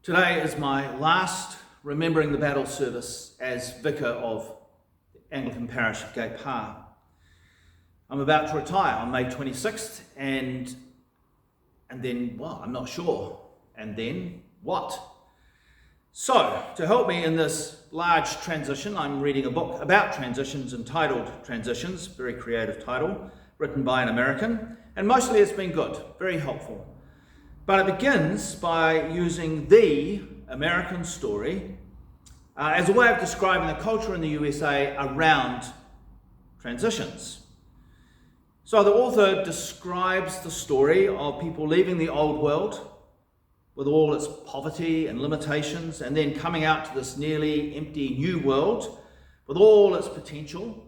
Today is my last Remembering the Battle service as vicar of the Anglican Parish of Gate Par. I'm about to retire on May 26th and then, well, I'm not sure. And then what? So, to help me in this large transition, I'm reading a book about transitions entitled Transitions, very creative title, written by an American, and mostly it's been good, very helpful. But it begins by using the American story as a way of describing the culture in the USA around transitions. So the author describes the story of people leaving the old world with all its poverty and limitations, and then coming out to this nearly empty new world with all its potential,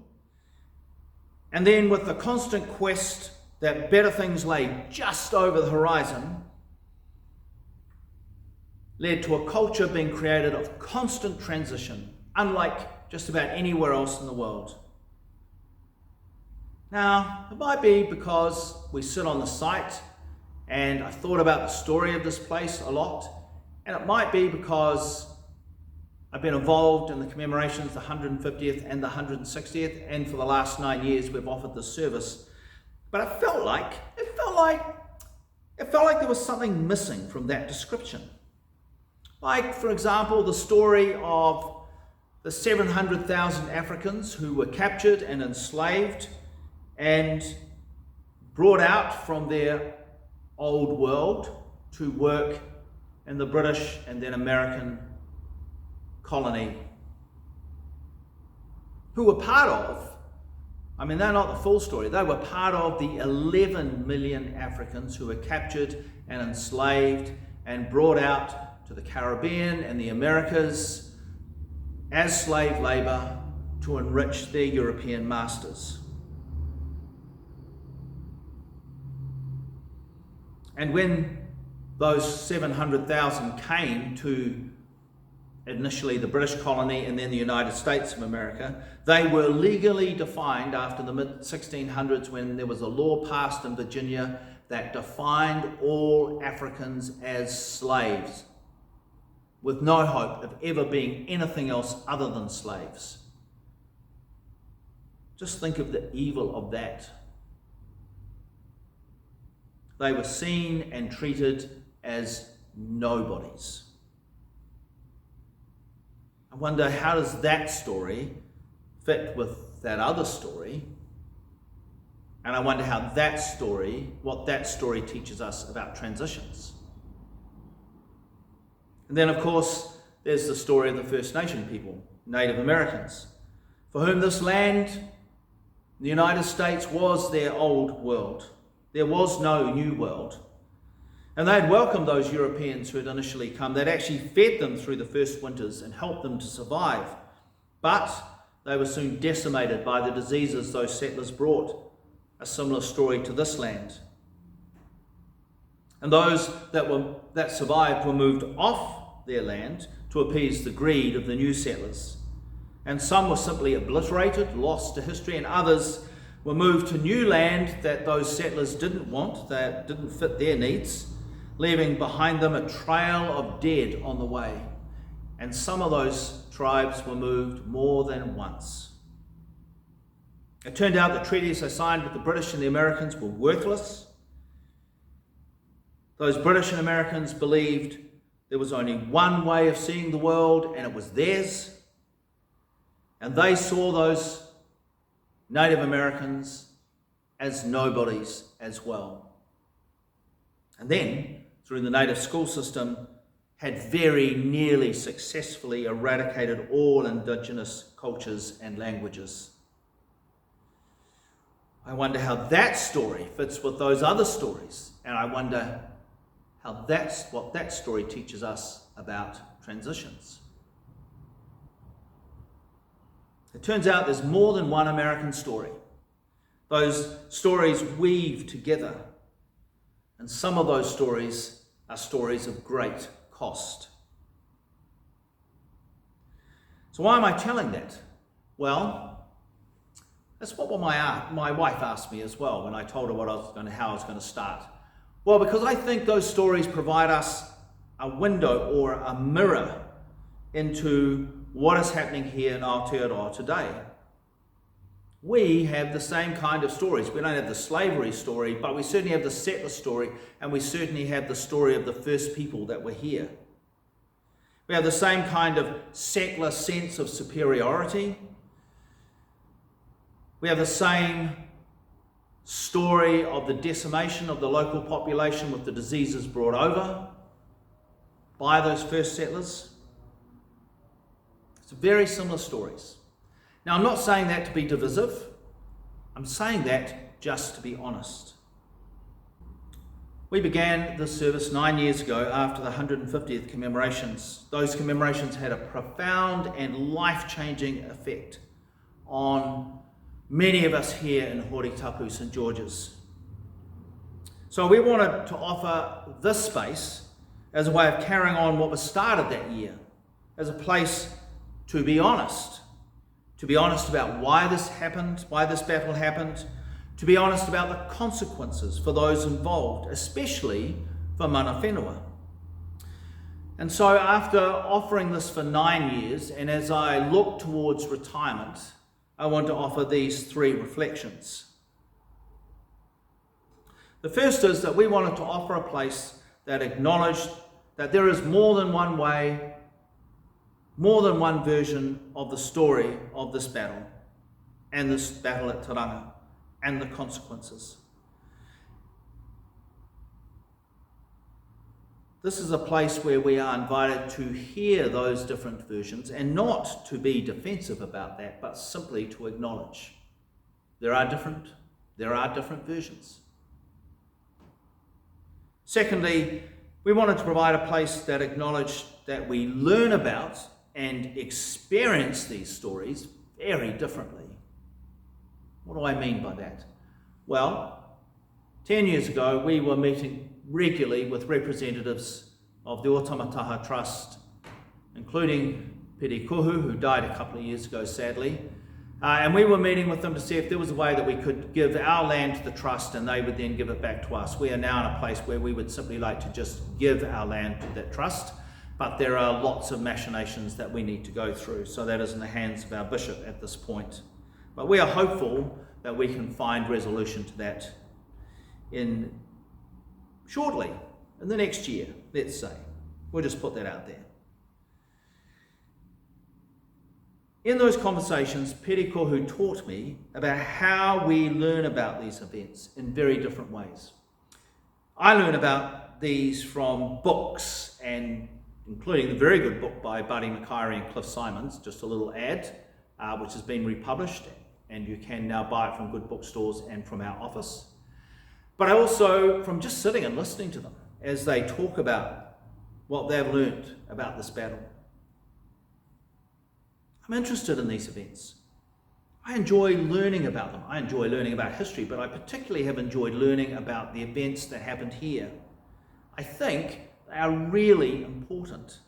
and then with the constant quest that better things lay just over the horizon, led to a culture being created of constant transition, unlike just about anywhere else in the world. Now, it might be because we sit on the site and I thought about the story of this place a lot, and it might be because I've been involved in the commemorations, the 150th and the 160th, and for the last 9 years we've offered this service. But it felt like there was something missing from that description. Like, for example, the story of the 700,000 Africans who were captured and enslaved and brought out from their old world to work in the British and then American colony, who were part of, they're not the full story, they were part of the 11 million Africans who were captured and enslaved and brought out to the Caribbean and the Americas as slave labour to enrich their European masters. And when those 700,000 came to initially the British colony and then the United States of America, they were legally defined after the mid-1600s when there was a law passed in Virginia that defined all Africans as slaves, with no hope of ever being anything else other than slaves. Just think of the evil of that. They were seen and treated as nobodies. I wonder, how does that story fit with that other story? And I wonder what that story teaches us about transitions. And then, of course, there's the story of the First Nation people, Native Americans, for whom this land, the United States, was their old world. There was no new world. And they'd welcomed those Europeans who had initially come. They'd actually fed them through the first winters and helped them to survive. But they were soon decimated by the diseases those settlers brought, a similar story to this land. And those that survived were moved off their land to appease the greed of the new settlers. And some were simply obliterated, lost to history, and others were moved to new land that those settlers didn't want, that didn't fit their needs, leaving behind them a trail of dead on the way. And some of those tribes were moved more than once. It turned out the treaties they signed with the British and the Americans were worthless. Those British and Americans believed there was only one way of seeing the world, and it was theirs. And they saw those Native Americans as nobodies as well. And then, through the native school system, had very nearly successfully eradicated all indigenous cultures and languages. I wonder how that story fits with those other stories, and I wonder what that story teaches us about transitions. It turns out there's more than one American story. Those stories weave together, and some of those stories are stories of great cost. So why am I telling that? Well, that's what my wife asked me as well when I told her how I was going to start. Well, because I think those stories provide us a window or a mirror into what is happening here in Aotearoa today. We have the same kind of stories. We don't have the slavery story, but we certainly have the settler story, and we certainly have the story of the first people that were here. We have the same kind of settler sense of superiority. We have the same story of the decimation of the local population with the diseases brought over by those first settlers. It's very similar stories. Now, I'm not saying that to be divisive. I'm saying that just to be honest. We began this service 9 years ago after the 150th commemorations. Those commemorations had a profound and life-changing effect on many of us here in Horitapu, St George's. So we wanted to offer this space as a way of carrying on what was started that year, as a place to be honest about why this happened, why this battle happened, to be honest about the consequences for those involved, especially for mana whenua. And so after offering this for 9 years, and as I look towards retirement, I want to offer these 3 reflections. The first is that we wanted to offer a place that acknowledged that there is more than one way, more than one version of the story of this battle, and this battle at Tauranga, and the consequences. This is a place where we are invited to hear those different versions, and not to be defensive about that, but simply to acknowledge there are different versions. Secondly, we wanted to provide a place that acknowledged that we learn about and experience these stories very differently. What do I mean by that? Well, 10 years ago, we were meeting regularly with representatives of the Otamataha Trust, including Piri Kohu, who died a couple of years ago, sadly. And we were meeting with them to see if there was a way that we could give our land to the trust and they would then give it back to us. We are now in a place where we would simply like to just give our land to that trust, but there are lots of machinations that we need to go through, so that is in the hands of our bishop at this point. But we are hopeful that we can find resolution to that shortly, in the next year, let's say. We'll just put that out there. In those conversations, Piri Kohu taught me about how we learn about these events in very different ways. I learn about these from books, and including the very good book by Buddy McKyree and Cliff Simons, just a little ad, which has been republished, and you can now buy it from good bookstores and from our office. But also from just sitting and listening to them as they talk about what they've learned about this battle. I'm interested in these events. I enjoy learning about them. I enjoy learning about history, but I particularly have enjoyed learning about the events that happened here. I think they are really important.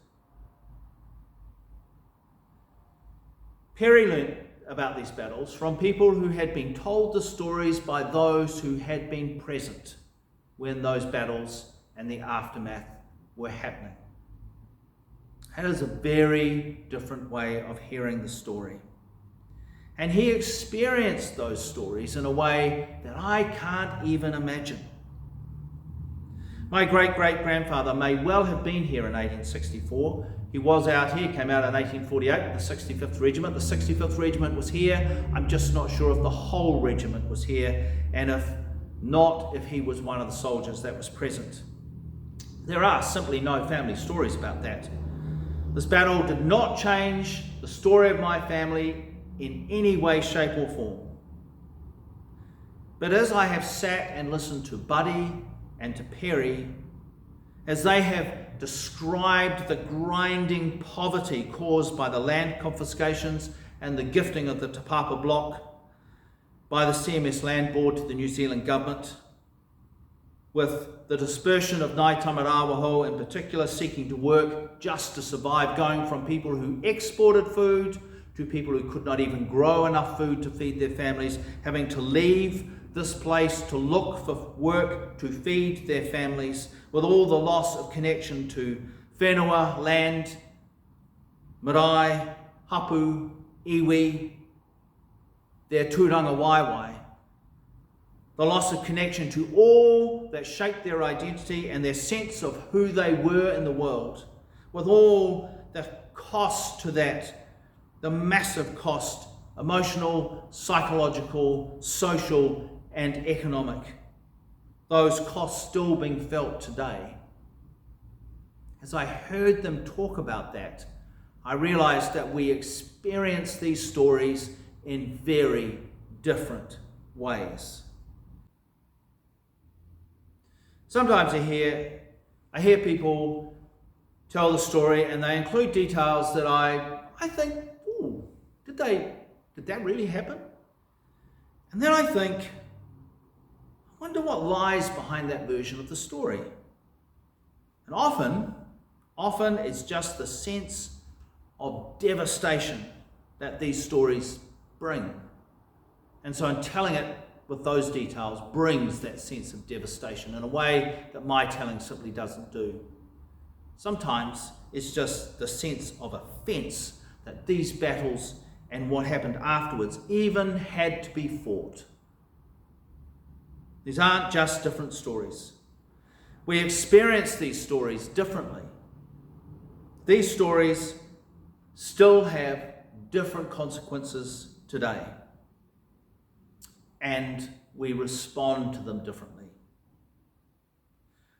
Perry learned about these battles from people who had been told the stories by those who had been present when those battles and the aftermath were happening. That is a very different way of hearing the story. And he experienced those stories in a way that I can't even imagine. My great-great-grandfather may well have been here in 1864. He was out here, came out in 1848 with the 65th Regiment. The 65th Regiment was here. I'm just not sure if the whole regiment was here, and if not, if he was one of the soldiers that was present. There are simply no family stories about that. This battle did not change the story of my family in any way, shape or form. But as I have sat and listened to Buddy and to Perry, as they have described the grinding poverty caused by the land confiscations and the gifting of the Te Papa block by the CMS Land Board to the New Zealand government, with the dispersion of Ngāi Tamarāwaho in particular seeking to work just to survive, going from people who exported food to people who could not even grow enough food to feed their families, having to leave this place to look for work to feed their families, with all the loss of connection to whenua, land, marae, hapu, iwi, their tūranga waiwai, the loss of connection to all that shaped their identity and their sense of who they were in the world, with all the cost to that, the massive cost, emotional, psychological, social, and economic. Those costs still being felt today. As I heard them talk about that, I realized that we experience these stories in very different ways. Sometimes I hear people tell the story and they include details that I think, ooh, did that really happen? And then I think, I wonder what lies behind that version of the story. And often it's just the sense of devastation that these stories bring. And so in telling it with those details brings that sense of devastation in a way that my telling simply doesn't do. Sometimes it's just the sense of offence that these battles and what happened afterwards even had to be fought. These aren't just different stories. We experience these stories differently. These stories still have different consequences today, and we respond to them differently.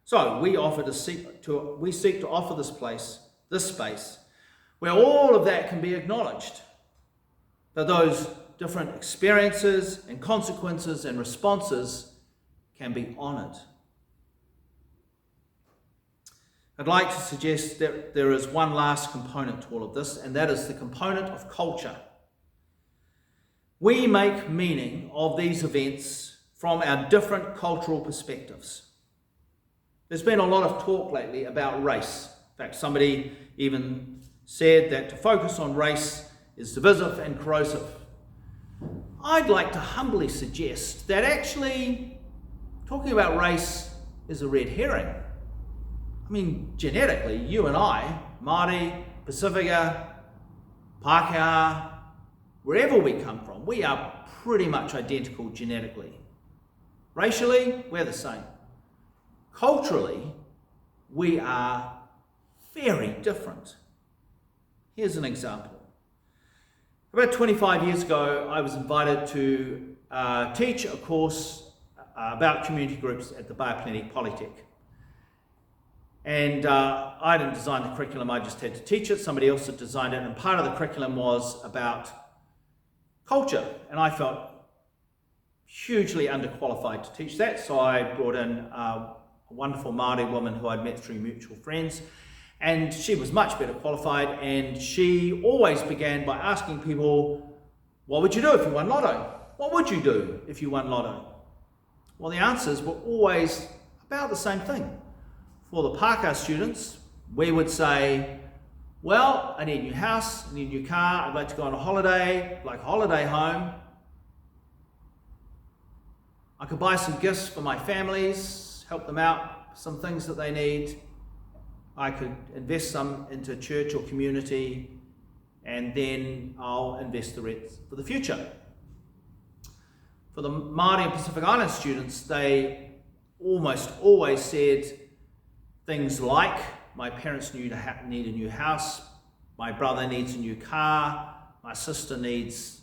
So we seek to offer this space, where all of that can be acknowledged, that those different experiences and consequences and responses can be honoured. I'd like to suggest that there is one last component to all of this, and that is the component of culture. We make meaning of these events from our different cultural perspectives. There's been a lot of talk lately about race. In fact, somebody even said that to focus on race is divisive and corrosive. I'd like to humbly suggest that actually talking about race is a red herring. I mean, genetically, you and I, Māori, Pacifica, Pākehā, wherever we come from, we are pretty much identical genetically. Racially, we're the same. Culturally, we are very different. Here's an example. About 25 years ago, I was invited to teach a course about community groups at the Bay of Plenty Polytech. And I didn't design the curriculum, I just had to teach it. Somebody else had designed it, and part of the curriculum was about culture. And I felt hugely underqualified to teach that, so I brought in a wonderful Māori woman who I'd met through mutual friends. And she was much better qualified, and she always began by asking people, what would you do if you won lotto? What would you do if you won lotto? Well, the answers were always about the same thing. For the Pākehā students, we would say, well, I need a new house, I need a new car, I'd like to go on a holiday, like a holiday home. I could buy some gifts for my families, help them out, some things that they need. I could invest some into church or community, and then I'll invest the rest for the future. For the Māori and Pacific Island students, they almost always said things like, my parents need a new house, my brother needs a new car, my sister needs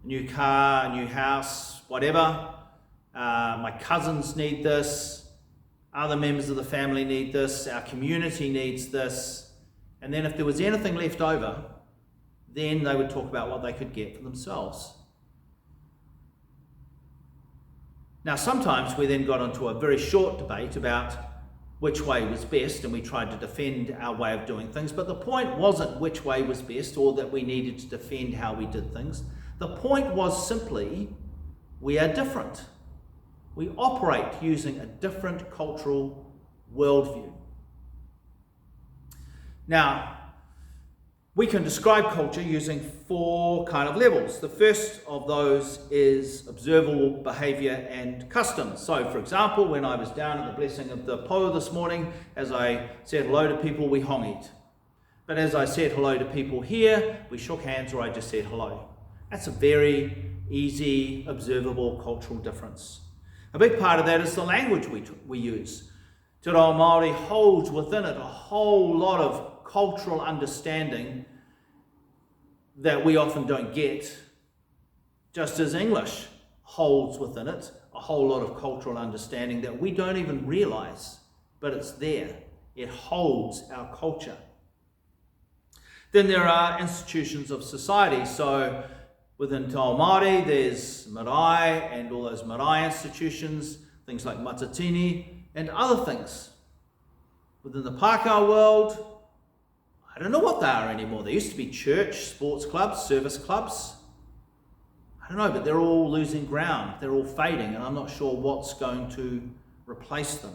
a new car, a new house, whatever. My cousins need this, other members of the family need this, our community needs this. And then if there was anything left over, then they would talk about what they could get for themselves. Now, sometimes we then got into a very short debate about which way was best, and we tried to defend our way of doing things, but the point wasn't which way was best or that we needed to defend how we did things. The point was simply, we are different. We operate using a different cultural worldview. Now, We can describe culture using 4 kind of levels. The first of those is observable behaviour and customs. So, for example, when I was down at the blessing of the po this morning, as I said hello to people, we hongied. But as I said hello to people here, we shook hands or I just said hello. That's a very easy, observable cultural difference. A big part of that is the language we use. Te Reo Māori holds within it a whole lot of cultural understanding that we often don't get, just as English holds within it a whole lot of cultural understanding that we don't even realise, but it's there. It holds our culture. Then there are institutions of society. So within Te Ao Māori, there's marae and all those marae institutions, things like matatini and other things. Within the Pākehā world, I don't know what they are anymore. There used to be church, sports clubs, service clubs. I don't know, but they're all losing ground. They're all fading, and I'm not sure what's going to replace them.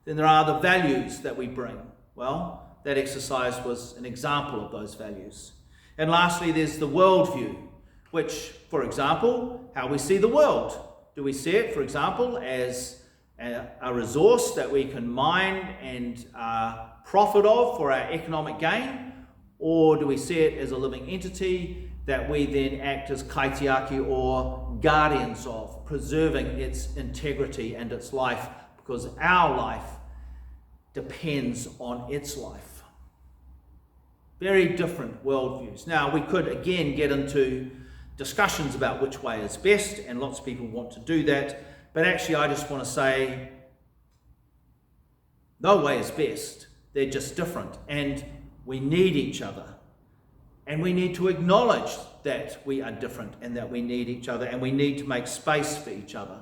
Then there are the values that we bring. Well, that exercise was an example of those values. And lastly, there's the worldview, which, for example, how we see the world. Do we see it, for example, as a resource that we can mine and profit of for our economic gain, or do we see it as a living entity that we then act as kaitiaki or guardians of, preserving its integrity and its life, because our life depends on its life? Very different worldviews. Now, we could again get into discussions about which way is best, and lots of people want to do that, but actually I just want to say no way is best. They're just different, and we need each other, and we need to acknowledge that we are different and that we need each other, and we need to make space for each other.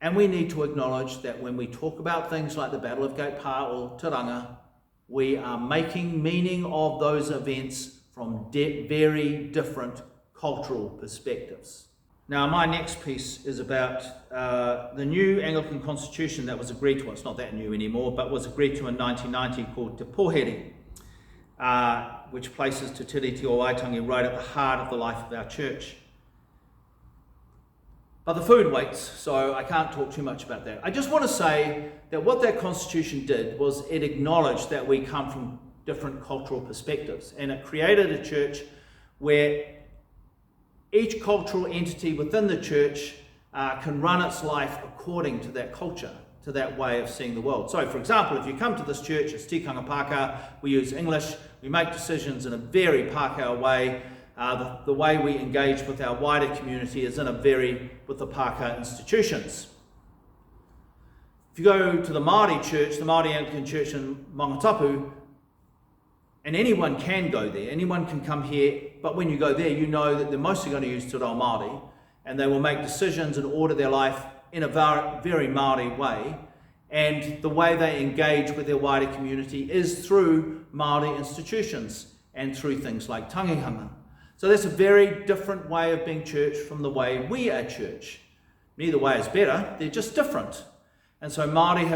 And we need to acknowledge that when we talk about things like the Battle of Gate Pa or Tauranga, we are making meaning of those events from very different cultural perspectives. Now, my next piece is about the new Anglican constitution that was agreed to. Well, it's not that new anymore, but was agreed to in 1990, called Te Pōhere, which places Te Tiriti o Waitangi right at the heart of the life of our church. But the food waits, so I can't talk too much about that. I just want to say that what that constitution did was it acknowledged that we come from different cultural perspectives, and it created a church where each cultural entity within the church can run its life according to that culture, to that way of seeing the world. So, for example, if you come to this church, it's tikanga Pākehā, we use English, we make decisions in a very Pākehā way. The way we engage with our wider community is with the Pākehā institutions. If you go to the Māori church, the Māori Anglican church in Mangatapu, and anyone can go there, anyone can come here, but when you go there, you know that they're mostly going to use Te Reo Māori, and they will make decisions and order their life in a very Māori way, and the way they engage with their wider community is through Māori institutions and through things like tangihanga. So that's a very different way of being church from the way we are church. Neither way is better, they're just different. And so Māori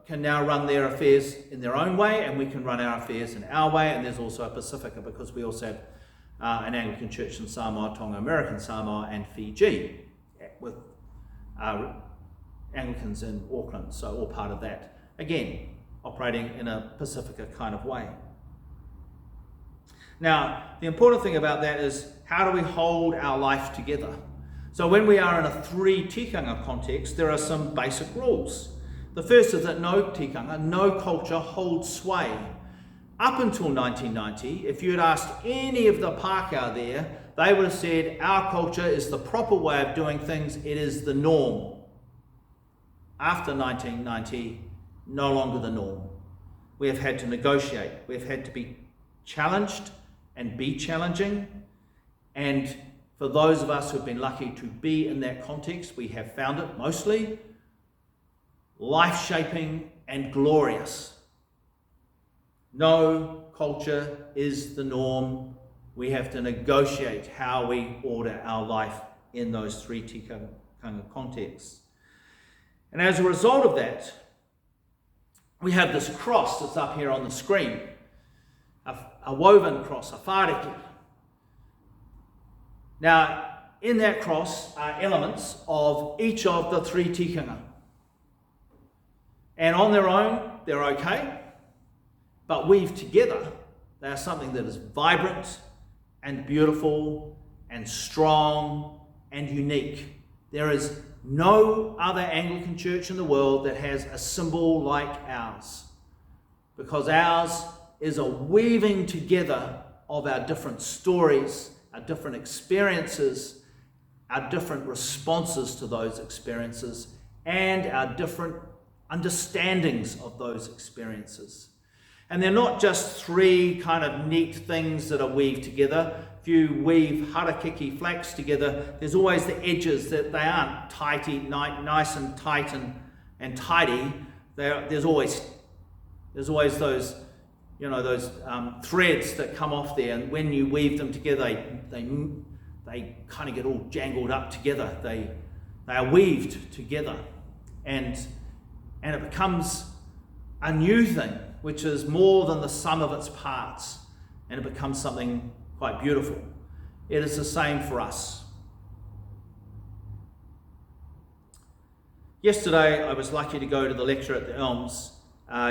can now run their affairs in their own way, and we can run our affairs in our way, and there's also a Pacifica, because we also have an Anglican church in Samoa, Tonga, American Samoa, and Fiji, with Anglicans in Auckland, so all part of that. Again, operating in a Pacifica kind of way. Now, the important thing about that is, how do we hold our life together? So when we are in a 3 tikanga context, there are some basic rules. The first is that no tikanga, no culture holds sway. Up until 1990, if you had asked any of the Pākehā there, they would have said, our culture is the proper way of doing things, it is the norm. After 1990, no longer the norm. We have had to negotiate, we have had to be challenged and be challenging, and for those of us who have been lucky to be in that context, we have found it mostly life-shaping and glorious. No culture is the norm. We have to negotiate how we order our life in those 3 tikanga contexts. And as a result of that, we have this cross that's up here on the screen. a woven cross, a whāriki. Now, in that cross are elements of each of the three tikanga. And on their own, they're okay, but weaved together, they are something that is vibrant and beautiful and strong and unique. There is no other Anglican church in the world that has a symbol like ours, because ours is a weaving together of our different stories, our different experiences, our different responses to those experiences, and our different understandings of those experiences. And they're not just three kind of neat things that are weaved together. If you weave harakiki flax together, there's always the edges that they aren't nice and tight and tidy. There's always those, those threads that come off there, and when you weave them together, they kind of get all jangled up together. They are weaved together, and it becomes a new thing, which is more than the sum of its parts, and it becomes something quite beautiful. It is the same for us. Yesterday, I was lucky to go to the lecture at the Elms,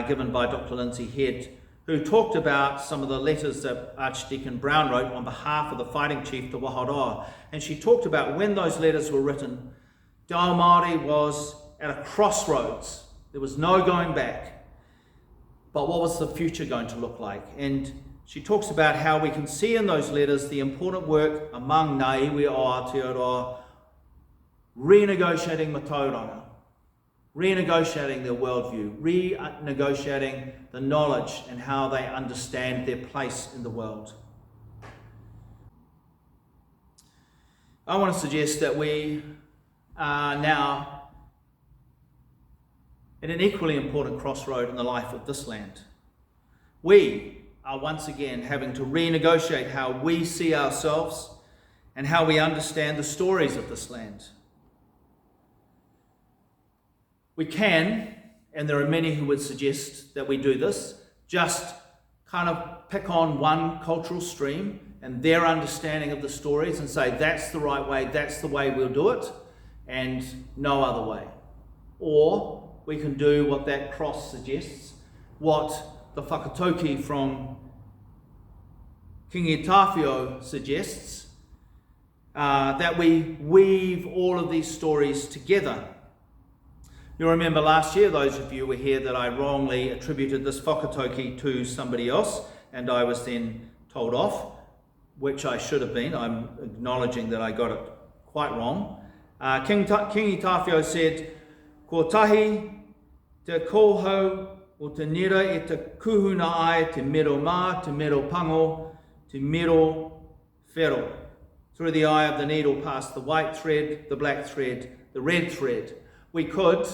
given by Dr. Lindsay Head, who talked about some of the letters that Archdeacon Brown wrote on behalf of the fighting chief, Te Waharoa. And she talked about when those letters were written, Te Ao Māori was at a crossroads. There was no going back. But what was the future going to look like? And she talks about how we can see in those letters the important work among ngā iwi o Aotearoa, renegotiating Tauranga, renegotiating their worldview, renegotiating the knowledge and how they understand their place in the world. I want to suggest that we are now at an equally important crossroad in the life of this land. We are once again having to renegotiate how we see ourselves and how we understand the stories of this land. We can, and there are many who would suggest that we do this, just kind of pick on one cultural stream and their understanding of the stories and say that's the right way, that's the way we'll do it, and no other way. Or we can do what that cross suggests, what the whakatauki from Kingi Tawhio suggests, that we weave all of these stories together. You'll remember last year, those of you were here, that I wrongly attributed this whakatauki to somebody else, and I was then told off, which I should have been. I'm acknowledging that I got it quite wrong. Kingi Tawhio said, ko tahi te kouhau o te nira e te kuhuna ai te mero mā, te mero pango, te mero whero. Through the eye of the needle past the white thread, the black thread, the red thread. We could,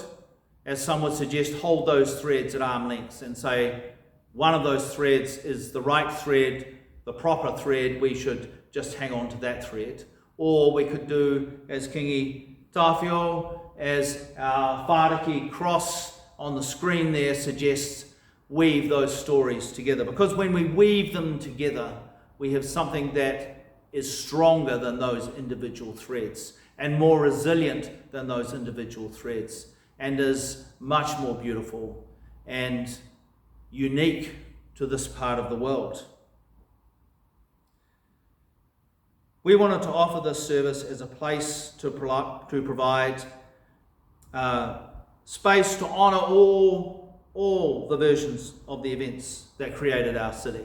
as some would suggest, hold those threads at arm's length and say one of those threads is the right thread, the proper thread, we should just hang on to that thread. Or we could do, as Kingi Tawhio, as our whāriki cross on the screen there suggests, weave those stories together. Because when we weave them together, we have something that is stronger than those individual threads and more resilient than those individual threads, and is much more beautiful and unique to this part of the world. We wanted to offer this service as a place to provide space to honour all the versions of the events that created our city,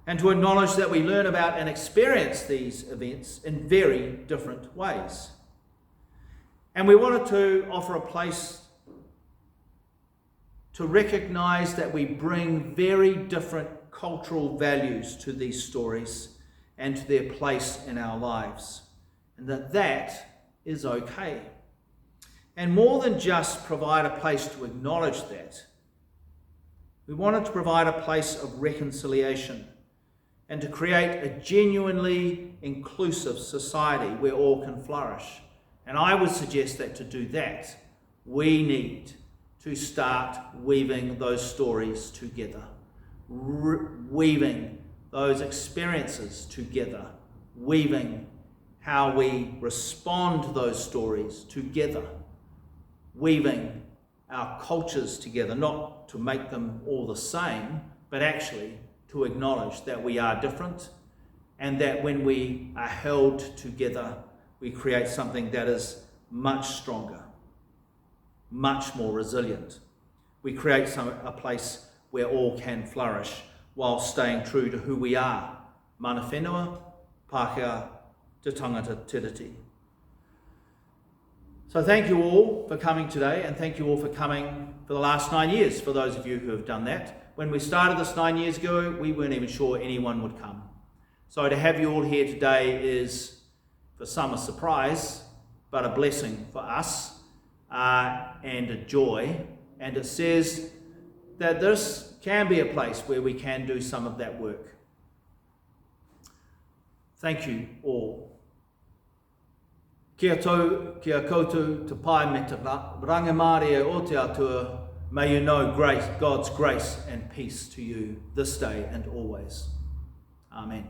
and to acknowledge that we learn about and experience these events in very different ways. And we wanted to offer a place to recognise that we bring very different cultural values to these stories and to their place in our lives, and that is okay. And more than just provide a place to acknowledge that, we wanted to provide a place of reconciliation and to create a genuinely inclusive society where all can flourish. And I would suggest that to do that, we need to start weaving those stories together. weaving those experiences together, weaving how we respond to those stories together, weaving our cultures together, not to make them all the same, but actually to acknowledge that we are different, and that when we are held together, we create something that is much stronger, much more resilient. We create a place where all can flourish while staying true to who we are, mana whenua, Pākehā, te tangata tiriti. So thank you all for coming today, and thank you all for coming for the last 9 years, for those of you who have done that. When we started this 9 years ago, we weren't even sure anyone would come. So to have you all here today is, for some, a surprise, but a blessing for us, and a joy. And it says that this can be a place where we can do some of that work. Thank you all. Kia koutou te pai me te rangamari e Aotearoa. May you know God's grace and peace to you this day and always. Amen.